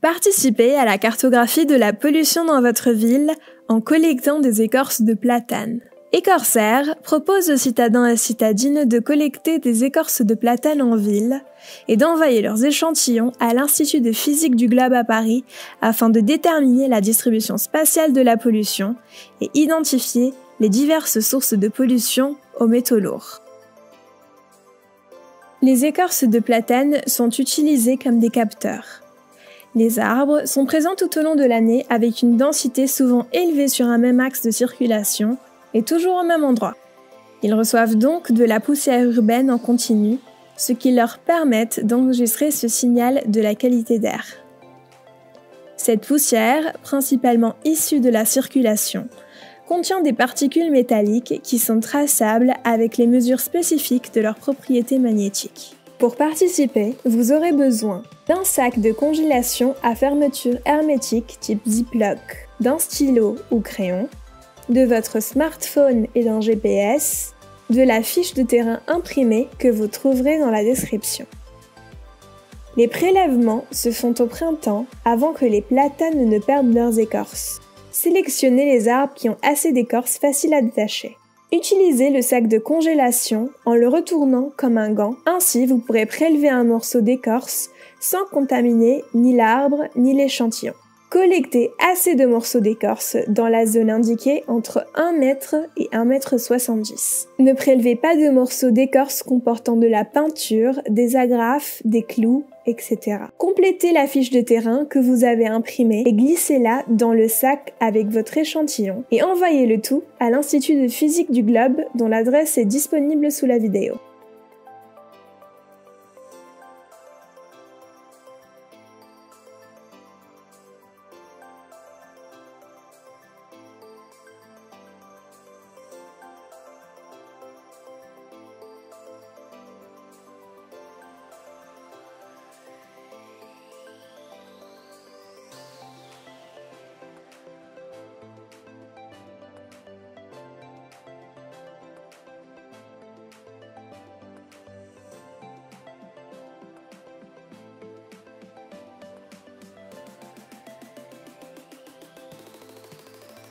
Participez à la cartographie de la pollution dans votre ville en collectant des écorces de platane. Écorsaire propose aux citadins et citadines de collecter des écorces de platane en ville et d'envoyer leurs échantillons à l'Institut de physique du globe à Paris afin de déterminer la distribution spatiale de la pollution et identifier les diverses sources de pollution aux métaux lourds. Les écorces de platane sont utilisées comme des capteurs. Les arbres sont présents tout au long de l'année avec une densité souvent élevée sur un même axe de circulation et toujours au même endroit. Ils reçoivent donc de la poussière urbaine en continu, ce qui leur permet d'enregistrer ce signal de la qualité d'air. Cette poussière, principalement issue de la circulation, contient des particules métalliques qui sont traçables avec les mesures spécifiques de leurs propriétés magnétiques. Pour participer, vous aurez besoin d'un sac de congélation à fermeture hermétique type Ziploc, d'un stylo ou crayon, de votre smartphone et d'un GPS, de la fiche de terrain imprimée que vous trouverez dans la description. Les prélèvements se font au printemps avant que les platanes ne perdent leurs écorces. Sélectionnez les arbres qui ont assez d'écorce facile à détacher. Utilisez le sac de congélation en le retournant comme un gant. Ainsi, vous pourrez prélever un morceau d'écorce sans contaminer ni l'arbre ni l'échantillon. Collectez assez de morceaux d'écorce dans la zone indiquée entre 1 m et 1,70 m. Ne prélevez pas de morceaux d'écorce comportant de la peinture, des agrafes, des clous, etc. Complétez la fiche de terrain que vous avez imprimée et glissez-la dans le sac avec votre échantillon et envoyez le tout à l'Institut de physique du globe dont l'adresse est disponible sous la vidéo.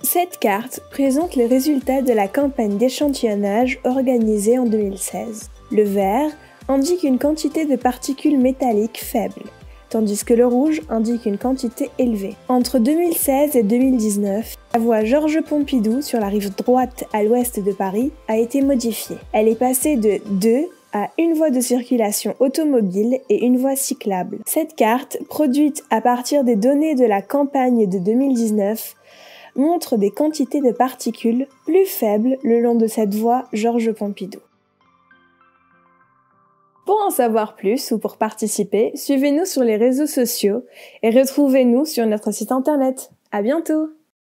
Cette carte présente les résultats de la campagne d'échantillonnage organisée en 2016. Le vert indique une quantité de particules métalliques faible, tandis que le rouge indique une quantité élevée. Entre 2016 et 2019, la voie Georges Pompidou sur la rive droite à l'ouest de Paris a été modifiée. Elle est passée de 2 à une voie de circulation automobile et une voie cyclable. Cette carte, produite à partir des données de la campagne de 2019, montre des quantités de particules plus faibles le long de cette voie Georges Pompidou. Pour en savoir plus ou pour participer, suivez-nous sur les réseaux sociaux et retrouvez-nous sur notre site internet. À bientôt!